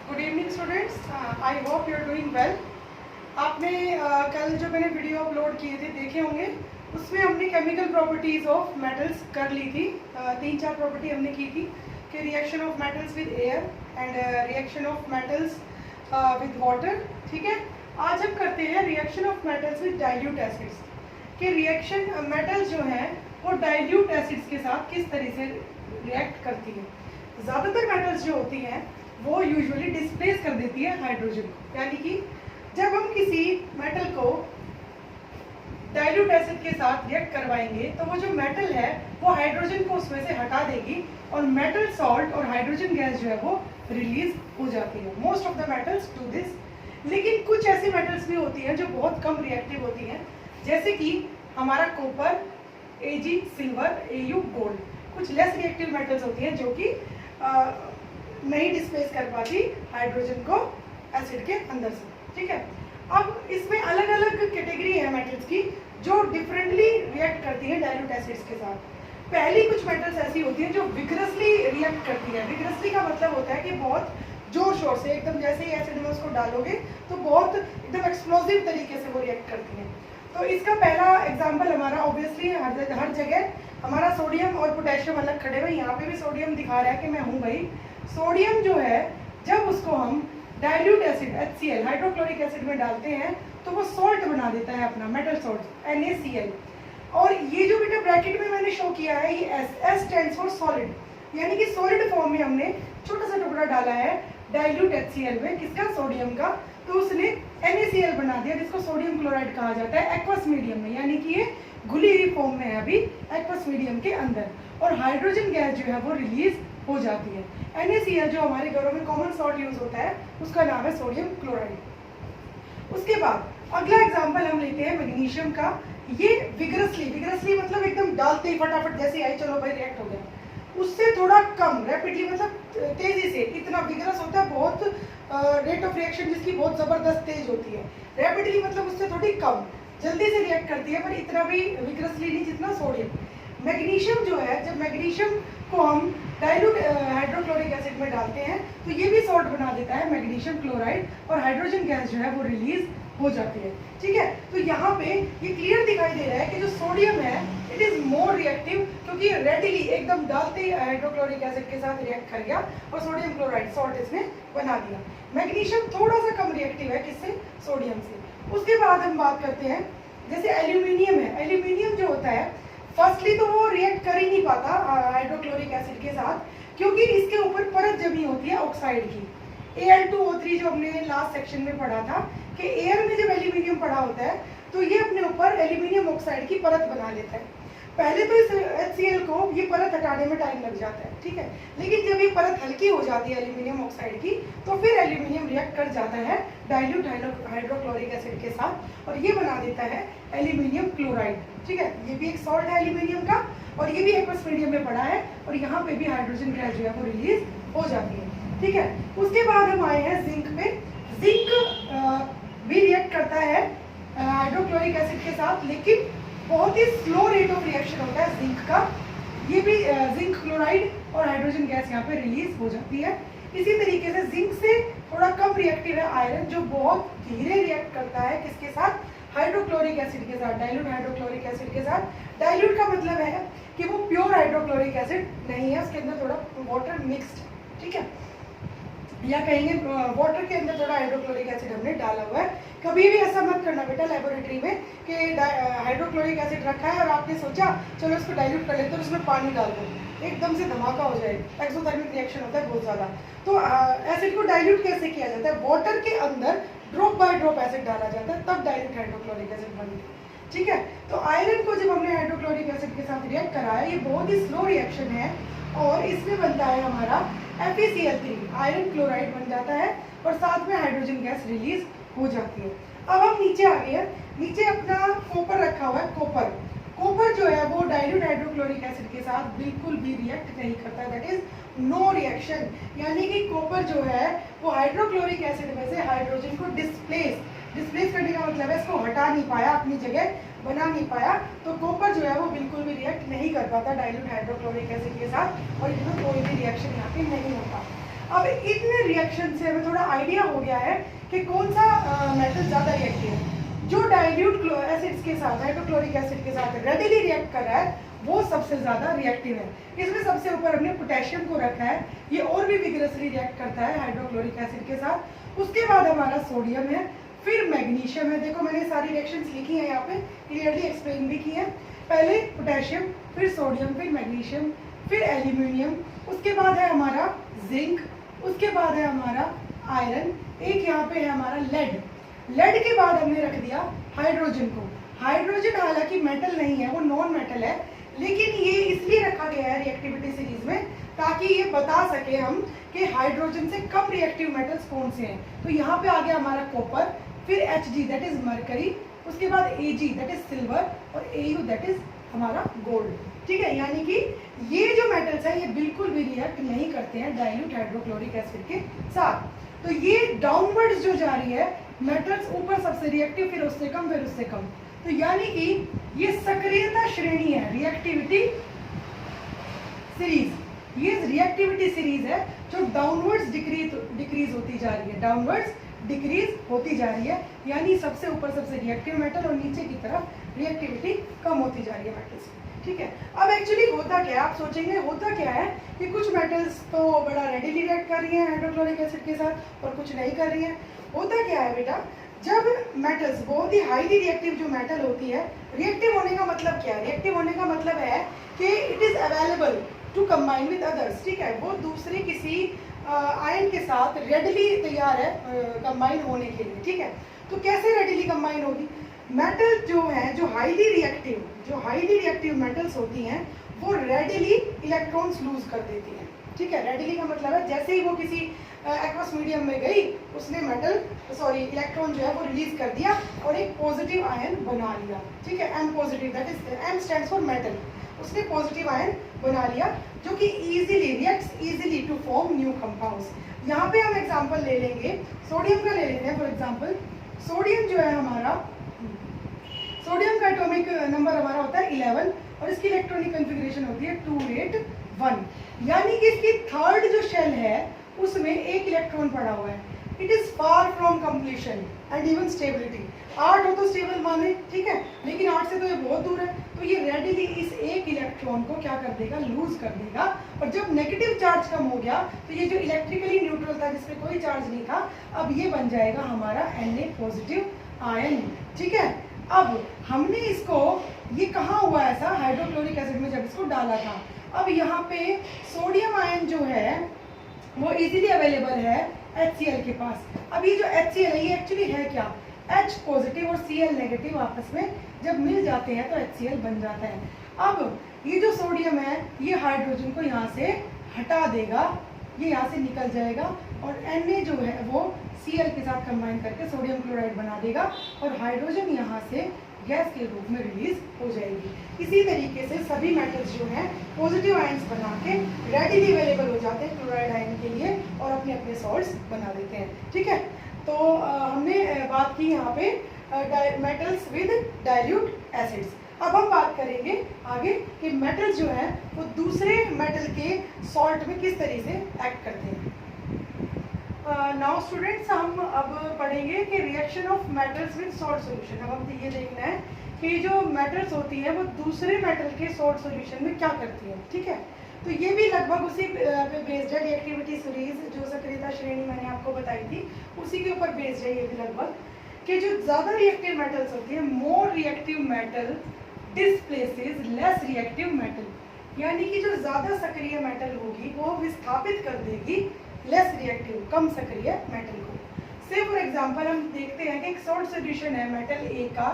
Good evening students, I hope you are doing well. आपने कल जो मैंने वीडियो अपलोड किए थे देखे होंगे, उसमें हमने केमिकल प्रॉपर्टीज़ ऑफ मेटल्स कर ली थी। 3-4 प्रॉपर्टी हमने की थी कि reaction of metals with air and reaction of metals with water. ठीक है, आज हम करते हैं reaction of metals with dilute acids कि रिएक्शन मेटल्स जो हैं वो डाइल्यूट एसिड्स के साथ किस तरह से रिएक्ट करती है। ज़्यादातर मेटल्स जो होती हैं वो यूजुअली डिस्प्लेस कर देती है हाइड्रोजन को, यानी कि जब हम किसी मेटल को डाइल्यूट एसिड के साथ रिएक्ट करवाएंगे तो वो जो मेटल है वो हाइड्रोजन को उसमें से हटा देगी और मेटल सॉल्ट और हाइड्रोजन गैस जो है वो रिलीज हो जाती है। Most of the metals do this, लेकिन कुछ ऐसी मेटल्स भी होती हैं जो बहुत कम रिएक्टिव होती हैं, जैसे कि हमारा copper, Ag silver, Au gold. कुछ लेस रिएक्टिव मेटल्स होती हैं जो कि नहीं डिस्प्लेस कर पाती हाइड्रोजन को एसिड के अंदर से। ठीक है, अब इसमें अलग अलग कैटेगरी है मेटल्स की जो डिफरेंटली रिएक्ट करती हैं डाइल्यूट एसिड्स के साथ। पहली कुछ मेटल्स ऐसी होती हैं जो विग्रसली रिएक्ट करती हैं। विग्रसली का मतलब होता है कि बहुत जोर शोर से, एकदम जैसे ही एसिड में उसको डालोगे तो बहुत एकदम एक्सप्लोसिव तरीके से वो रिएक्ट करती हैं। तो इसका पहला एग्जाम्पल हमारा ऑब्वियसली हर जगह हमारा सोडियम और पोटेशियम अलग खड़े हुए। यहाँ पे भी सोडियम दिखा रहा है कि मैं हूँ भाई। सोडियम जो है जब उसको हम dilute acid HCl hydrochloric acid में डालते हैं तो वो सॉल्ट बना देता है अपना मेटल सॉल्ट NaCl। और ये जो बेटा ब्रैकेट में मैंने शो किया है ये S स्टैंड्स फॉर सॉलिड, यानी कि सॉलिड फॉर्म में हमने छोटा सा टुकड़ा डाला है डाइल्यूट HCl में, किसका, सोडियम का। तो उसने NaCl बना दिया जिसको सोडियम क्लोराइड कहा जाता है एक्वस मीडियम में, यानी कि ये घुली हुई फॉर्म में है अभी एक्वस मीडियम के अंदर, और हाइड्रोजन गैस जो है वो रिलीज हो जाती है। NaCl जो हमारे घरों में कॉमन सॉल्ट यूज होता है उसका नाम है सोडियम क्लोराइड। उसके बाद अगला एग्जांपल हम लेते हैं मैग्नीशियम का। ये विग्रसली मतलब एकदम डालते ही फटाफट जैसे आई चलो भाई रिएक्ट हो गया, उससे थोड़ा कम रैपिडली मतलब तेजी से, इतना विग्रस होता है बहुत रेट ऑफ रिएक्शन जिसकी बहुत जबरदस्त तेज होती है। रैपिडली मतलब उससे थोड़ी कम जल्दी से रिएक्ट करती है, पर इतना भी विग्रसली नहीं जितना सोडियम। मैग्नीशियम जो है, जब मैग्नीशियम को हम डाइल्यूट हाइड्रोक्लोरिक एसिड में डालते हैं तो ये भी सॉल्ट बना देता है मैग्नीशियम क्लोराइड, और हाइड्रोजन गैस जो है वो रिलीज हो जाती है। ठीक है, तो यहाँ पे ये क्लियर दिखाई दे रहा है कि जो सोडियम है इट इज मोर रिएक्टिव, क्योंकि रेडिली एकदम डालते ही हाइड्रोक्लोरिक एसिड के साथ रिएक्ट कर गया और सोडियम क्लोराइड सॉल्ट इसने बना दिया। मैग्नीशियम थोड़ा सा कम रिएक्टिव है, किससे, सोडियम से। उसके बाद हम बात करते हैं जैसे एल्यूमिनियम है। एल्यूमिनियम जो होता है फर्स्टली तो वो रिएक्ट कर ही नहीं पाता हाइड्रोक्लोरिक एसिड के साथ, क्योंकि इसके ऊपर परत जमी होती है ऑक्साइड की, Al2O3 जो हमने लास्ट सेक्शन में पढ़ा था कि एयर में जब एल्यूमिनियम पड़ा होता है तो ये अपने ऊपर एल्यूमिनियम ऑक्साइड की परत बना लेता है। पहले तो इस HCl को ये परत हटाने में टाइम लग जाता है, ठीक है, लेकिन जब ये परत हल्की हो जाती है एल्यूमिनियम ऑक्साइड की तो फिर एल्यूमिनियम रिएक्ट कर जाता है डाइल्यूट हाइड्रोक्लोरिक एसिड के साथ और ये बना देता है एल्यूमिनियम क्लोराइड। ठीक है, ये भी एक सॉल्ट है एल्यूमिनियम का और ये भी एक्वस मीडियम में पड़ा है और यहाँ पे भी हाइड्रोजन गैस जो है वो रिलीज हो जाती है। ठीक है, उसके बाद हम आए हैं जिंक पे। जिंक भी रिएक्ट करता है हाइड्रोक्लोरिक एसिड के साथ, लेकिन बहुत ही स्लो रेट ऑफ रिएक्शन होता है जिंक का। ये भी जिंक क्लोराइड और हाइड्रोजन गैस यहाँ पे रिलीज हो जाती है। इसी तरीके से जिंक से थोड़ा कम रिएक्टिव है आयरन, जो बहुत धीरे रिएक्ट करता है किसके साथ, हाइड्रोक्लोरिक एसिड के साथ, डाइल्यूट हाइड्रोक्लोरिक एसिड के साथ। डाइल्यूट का मतलब है कि वो प्योर हाइड्रोक्लोरिक एसिड नहीं है, उसके अंदर थोड़ा वाटर मिक्स्ड, ठीक है, या कहेंगे वाटर के अंदर थोड़ा हाइड्रोक्लोरिक एसिड हमने डाला हुआ है। कभी भी ऐसा मत करना बेटा लेबोरेटरी में कि हाइड्रोक्लोरिक एसिड रखा है और आपने सोचा चलो इसको डाइल्यूट कर लेते हैं, उसमें पानी डाल दो, एकदम से धमाका हो जाएगा, एक्सोथर्मिक रिएक्शन होता है बहुत ज़्यादा। तो एसिड को डाइल्यूट कैसे किया जाता है, वाटर के अंदर ड्रॉप बाय ड्रॉप एसिड डाला जाता है, तब डाइल्यूट हाइड्रोक्लोरिक एसिड बनती है। ठीक है, तो आयरन को जब हमने हाइड्रोक्लोरिक एसिड के साथ रिएक्ट कराया, ये बहुत ही स्लो रिएक्शन है और इसमें बनता है हमारा FeCl3, आयरन क्लोराइड बन जाता है और साथ में हाइड्रोजन गैस रिलीज हो जाती है। अब हम नीचे आ गए हैं, नीचे अपना कॉपर रखा हुआ है। कॉपर जो है वो डाइल्यूट हाइड्रोक्लोरिक एसिड के साथ बिल्कुल भी रिएक्ट नहीं करता, दैट इज नो रिएक्शन, यानी कि कॉपर जो है वो हाइड्रोक्लोरिक एसिड में से हाइड्रोजन को डिस्प्लेस करने का मतलब है इसको हटा नहीं पाया, अपनी जगह बना नहीं पाया, तो कॉपर जो है वो बिल्कुल भी रिएक्ट नहीं कर पाता डाइल्यूट हाइड्रोक्लोरिक एसिड के साथ और इसमें कोई भी रिएक्शन यहाँ पे नहीं होता। अब इतने रिएक्शन से हमें थोड़ा आइडिया हो गया है कि कौन सा मेटल ज़्यादा रिएक्टिव है। जो डाइल्यूट एसिड्स के साथ, हाइड्रोक्लोरिक एसिड के साथ रेडिली रिएक्ट कर रहा है वो सबसे ज़्यादा रिएक्टिव है। इसमें सबसे ऊपर हमने पोटेशियम को रखा है, ये और भी विगरसली रिएक्ट करता है हाइड्रोक्लोरिक एसिड के साथ। उसके बाद हमारा सोडियम है, फिर मैग्नीशियम है। देखो मैंने सारी रिएक्शंस लिखी हैं यहाँ पे, क्लियरली एक्सप्लेन भी की है। पहले पोटेशियम, फिर सोडियम, फिर मैग्नीशियम, फिर एल्यूमिनियम, उसके बाद है हमारा जिंक, उसके बाद है हमारा आयरन, एक यहाँ पे है हमारा लेड। लेड के बाद हमने रख दिया हाइड्रोजन को। हाइड्रोजन हालांकि मेटल नहीं है, वो नॉन मेटल है, लेकिन ये इसलिए रखा गया है रिएक्टिविटी सीरीज में ताकि ये बता सके हम कि हाइड्रोजन से कम रिएक्टिव मेटल्स कौन से हैं। तो यहाँ पे आ गया हमारा कॉपर, फिर Hg दैट इज मरकरी, उसके बाद Ag दैट इज सिल्वर, और Au दैट इज हमारा गोल्ड। ठीक है, यानी कि ये जो मेटल्स हैं ये बिल्कुल भी रिएक्ट नहीं करते हैं डाइल्यूट हाइड्रोक्लोरिक एसिड के साथ। तो ये डाउनवर्ड्स जो जा रही है मेटल्स, ऊपर सबसे रिएक्टिव, फिर उससे कम, फिर उससे कम। तो यानी कि ये सक्रियता श्रेणी है, रिएक्टिविटी सीरीज। ये रिएक्टिविटी सीरीज है जो डाउनवर्ड्स डिक्रीज होती जा रही है, डाउनवर्ड्स डिक्रीज होती जा रही है, यानी सबसे ऊपर सबसे रिएक्टिव मेटल और नीचे की तरफ रिएक्टिविटी कम होती जा रही है मेटल्स। ठीक है, अब एक्चुअली होता क्या है, आप सोचेंगे होता क्या है कि कुछ मेटल्स तो बड़ा रेडिली रिएक्ट कर रही हैं हाइड्रोक्लोरिक एसिड के साथ और कुछ नहीं कर रही हैं। होता क्या है बेटा, जब मेटल्स बहुत ही हाईली रिएक्टिव जो मेटल होती है, रिएक्टिव होने का मतलब क्या है, रिएक्टिव होने का मतलब है कि it is available to combine with others. ठीक है, वो दूसरे किसी आयन के साथ रेडिली तैयार है कंबाइन होने के लिए। ठीक है, तो कैसे रेडिली कंबाइन होगी, मेटल जो है जो हाईली रिएक्टिव मेटल्स होती हैं वो रेडिली इलेक्ट्रॉन्स लूज कर देती हैं। ठीक है, रेडिली का मतलब है जैसे ही वो किसी एक्वस मीडियम में गई उसने इलेक्ट्रॉन जो है वो रिलीज कर दिया और एक पॉजिटिव आयन बना लिया। ठीक है, M positive, that is M stands for metal. उसने पॉजिटिव आयन बना लिया जो कि easily reacts easily to form new compounds. यहाँ पे हम एग्जांपल ले लेंगे, सोडियम का ले लेते हैं फॉर एग्जांपल। सोडियम जो है हमारा, सोडियम का एटॉमिक नंबर हमारा होता है 11 और इसकी इलेक्ट्रॉनिक कॉन्फ़िगरेशन होती है 281, यानी कि इसकी थर्ड जो शेल है उसमें एक इलेक्ट्रॉन पड़ा हुआ है। It is far from completion and even stability. 8 हो तो स्टेबल माने, ठीक है, लेकिन 8 से तो ये बहुत दूर है, तो ये रेडिली इस एक इलेक्ट्रॉन को क्या कर देगा, लूज कर देगा। और जब नेगेटिव चार्ज कम हो गया तो ये जो इलेक्ट्रिकली न्यूट्रल था जिसमें कोई चार्ज नहीं था, अब ये बन जाएगा हमारा Na पॉजिटिव आयन। ठीक है, अब हमने इसको, ये कहाँ हुआ ऐसा, हाइड्रोक्लोरिक एसिड में जब इसको डाला था। अब यहाँ पे सोडियम आयन जो है वो इजीली अवेलेबल है HCl के पास। अब ये जो HCl है ये एक्चुअली है क्या, H पॉजिटिव और Cl नेगेटिव आपस में जब मिल जाते हैं तो HCl बन जाता है। अब ये जो सोडियम है ये हाइड्रोजन को यहाँ से हटा देगा, ये यहाँ से निकल जाएगा और Na जो है वो Cl के साथ कंबाइन करके सोडियम क्लोराइड बना देगा और हाइड्रोजन यहाँ से गैस के रूप में रिलीज हो जाएगी। इसी तरीके से सभी मेटल्स जो हैं पॉजिटिव आयंस बना के रेडिली अवेलेबल हो जाते हैं क्लोराइड आयन के लिए और अपने अपने सॉल्ट्स बना देते हैं। ठीक है, तो हमने बात की यहाँ पे मेटल्स विद डाइल्यूट एसिड्स। अब हम बात करेंगे आगे कि मेटल्स जो हैं वो दूसरे मेटल के सॉल्ट में किस तरीके से एक्ट करते हैं। नाउ स्टूडेंट्स, हम अब पढ़ेंगे कि reaction of metals with salt solution. अब हम ये देखना है कि जो मेटल्स होती हैं वो दूसरे मेटल के सॉल्ट सॉल्यूशन में क्या करती हैं। ठीक है, तो ये भी लगभग उसी पे बेस्ड है, रिएक्टिविटी सीरीज जो सक्रियता श्रेणी मैंने आपको बताई थी उसी के ऊपर बेस्ड है ये भी लगभग, कि जो ज़्यादा रिएक्टिव मेटल्स होती है, more reactive metal displaces less reactive metal, यानी कि जो ज़्यादा सक्रिय मेटल होगी वो विस्थापित कर देगी लेस रिएक्टिव, कम सक्रिय मेटल को। से फॉर एग्जांपल हम देखते हैं कि एक सॉल्ट सॉल्यूशन है मेटल ए का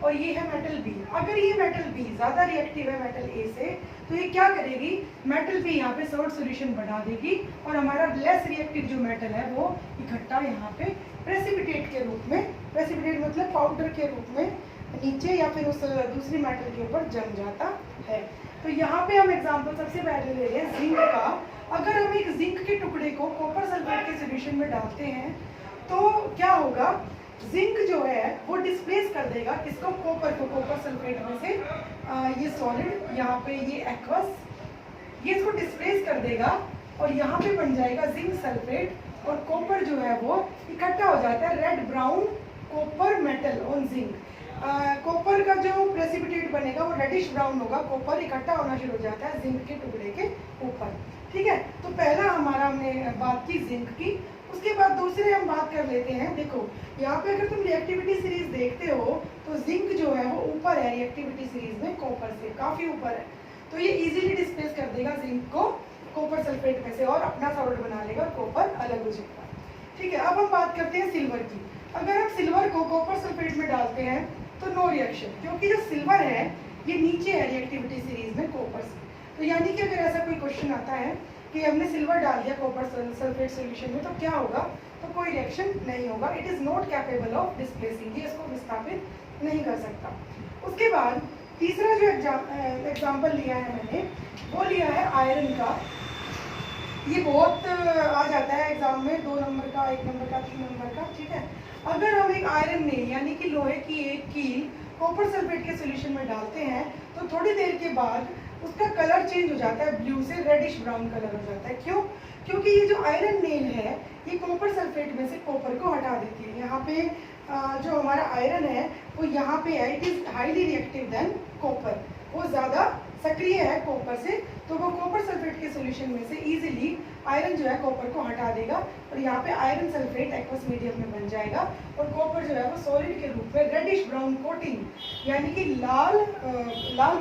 और ये है मेटल बी। अगर ये मेटल बी ज़्यादा रिएक्टिव है मेटल ए से तो ये क्या करेगी, मेटल बी यहाँ पे सॉल्ट सॉल्यूशन बढ़ा देगी और हमारा लेस रिएक्टिव जो मेटल है वो इकट्ठा यहाँ पे प्रेसिपिटेट के रूप में, प्रेसिपिटेट मतलब पाउडर के रूप में नीचे या फिर उस दूसरी मेटल के ऊपर जम जाता है। तो यहाँ पे हम एग्जांपल सबसे पहले ले रहे हैं जिंक का। अगर हम एक जिंक के टुकड़े को कॉपर सल्फेट के सॉल्यूशन में डालते हैं तो क्या होगा, जिंक जो है वो डिस्प्लेस कर देगा किसको, कॉपर को, कॉपर सल्फेट में से ये सॉलिड यहाँ पे ये एक्वस, ये इसको डिस्प्लेस कर देगा और यहाँ पे बन जाएगा जिंक सल्फेट और कॉपर जो है वो इकट्ठा हो जाता है red brown copper metal on zinc. Copper का जो प्रेसिपिटेट बनेगा वो रेडिश ब्राउन होगा, कॉपर इकट्ठा होना शुरू हो जाता है जिंक के टुकड़े के ऊपर। ठीक है, तो पहला हमारा हमने बात की जिंक की। उसके बाद दूसरे हम बात कर लेते हैं। देखो यहाँ पे अगर तुम रिएक्टिविटी सीरीज देखते हो तो जिंक जो है वो ऊपर है रिएक्टिविटी सीरीज में कॉपर से काफी ऊपर है, तो ये इजीली डिस्प्लेस कर देगा जिंक को कॉपर सल्फेट में से और अपना सॉल्ट बना लेगा और कॉपर अलग हो जाएगा। ठीक है, अब हम बात करते हैं सिल्वर की। अगर हम सिल्वर को कॉपर सल्फेट में डालते हैं तो नो रिएक्शन, क्योंकि जो सिल्वर है ये नीचे है रिएक्टिविटी सीरीज में कॉपर से। तो यानी कि अगर ऐसा कोई क्वेश्चन आता है कि हमने सिल्वर डाल दिया कॉपर सल्फेट सॉल्यूशन में तो क्या होगा, तो कोई रिएक्शन नहीं होगा। It is not capable of displacing, ये इसको विस्थापित नहीं कर सकता। उसके बाद तीसरा जो एग्जाम्पल लिया है मैंने वो लिया है आयरन का। ये बहुत आ जाता है एग्जाम में, 2 नंबर का, 1 नंबर का, 3 नंबर का। ठीक है, अगर हम एक आयरन नेल यानी कि लोहे की एक कील कॉपर सल्फेट के सॉल्यूशन में डालते हैं तो थोड़ी देर के बाद उसका कलर चेंज हो जाता है, ब्लू से रेडिश ब्राउन कलर हो जाता है। क्यों? क्योंकि ये जो आयरन नेल है ये कॉपर सल्फेट में से कॉपर को हटा देती है। यहाँ पे जो हमारा आयरन है वो यहाँ पे है, it is highly reactive than copper, वो ज़्यादा सक्रिय है कॉपर से, तो वो कॉपर सल्फेट के सॉल्यूशन में से इजीली आयरन जो है कॉपर को हटा देगा और यहाँ पे आयरन सल्फेट एक्वस मीडियम में बन जाएगा और कॉपर जो है वो सॉलिड के रूप में रेडिश ब्राउन कोटिंग यानी कि लाल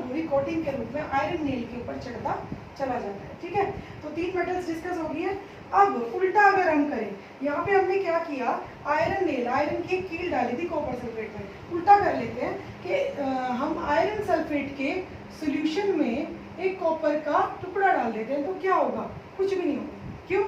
भूरी कोटिंग के रूप में आयरन नेल के ऊपर चढ़ता चला जाता है। ठीक है, तो 3 मेटल्स डिस्कस हो गई है। अब उल्टा अगर हम करें, यहाँ पे हमने क्या किया, आयरन नेल, आयरन की कील डाली थी कॉपर सल्फेट में, उल्टा कर लेते हैं कि हम आयरन सल्फेट के सॉल्यूशन में एक कॉपर का टुकड़ा डाल देते हैं तो क्या होगा, कुछ भी नहीं होगा। क्यों?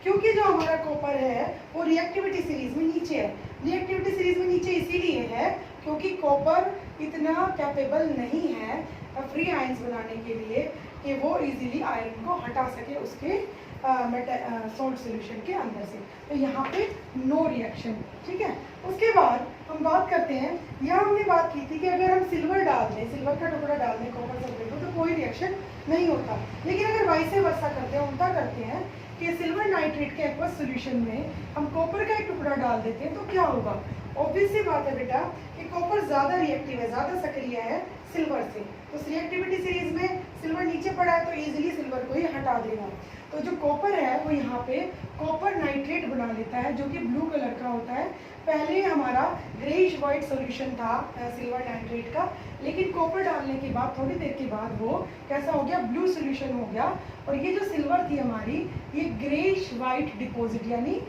क्योंकि जो हमारा कॉपर है वो रिएक्टिविटी सीरीज में नीचे है। रिएक्टिविटी सीरीज में नीचे इसीलिए है क्योंकि कॉपर इतना कैपेबल नहीं है फ्री आयंस बनाने के लिए कि वो इजीली आयरन को हटा सके उसके सॉल्ट सॉल्यूशन के अंदर से, तो यहाँ पे नो रिएक्शन। ठीक है, उसके बाद हम बात करते हैं, यहाँ हमने बात की थी कि अगर हम सिल्वर डाल दें, सिल्वर का टुकड़ा डाल दें कॉपर सल्फेट में तो कोई रिएक्शन नहीं होता। लेकिन अगर वाइसे वर्सा करते हैं, उल्टा करते हैं कि सिल्वर नाइट्रेट के एक्वस सॉल्यूशन में हम कॉपर का एक टुकड़ा डाल देते हैं तो क्या होगा। ऑब्वियस सी बात है बेटा कि कॉपर ज़्यादा रिएक्टिव है, ज़्यादा सक्रिय है सिल्वर से, तो रिएक्टिविटी सीरीज में सिल्वर नीचे पड़ा है तो इजीली सिल्वर को ही हटा देगा। तो जो कॉपर है वो यहाँ पे कॉपर नाइट्रेट बना लेता है जो कि ब्लू कलर का होता है। पहले हमारा ग्रेइश वाइट सॉल्यूशन था सिल्वर नाइट्रेट का, लेकिन कॉपर डालने के बाद थोड़ी देर के बाद वो कैसा हो गया, ब्लू सॉल्यूशन हो गया और ये जो सिल्वर थी हमारी ये ग्रेइश वाइट डिपॉजिट यानी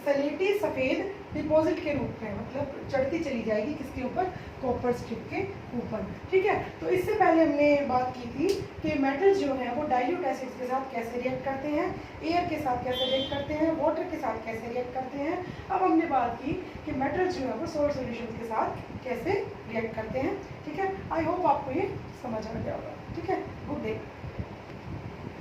सलेटी सफ़ेद डिपॉजिट के रूप में मतलब चढ़ती चली जाएगी किसके ऊपर, कॉपर स्ट्रिप के ऊपर। ठीक है, तो इससे पहले हमने बात की थी कि मेटल्स जो हैं वो डाइल्यूट एसिड्स के साथ कैसे रिएक्ट करते हैं, एयर के साथ कैसे रिएक्ट करते हैं, वाटर के साथ कैसे रिएक्ट करते हैं। अब हमने बात की कि मेटल्स जो है वो सॉल्ट सॉल्यूशन के साथ कैसे रिएक्ट करते हैं। ठीक है, आई होप आपको ये समझ आ गया होगा। ठीक है, गुड डे।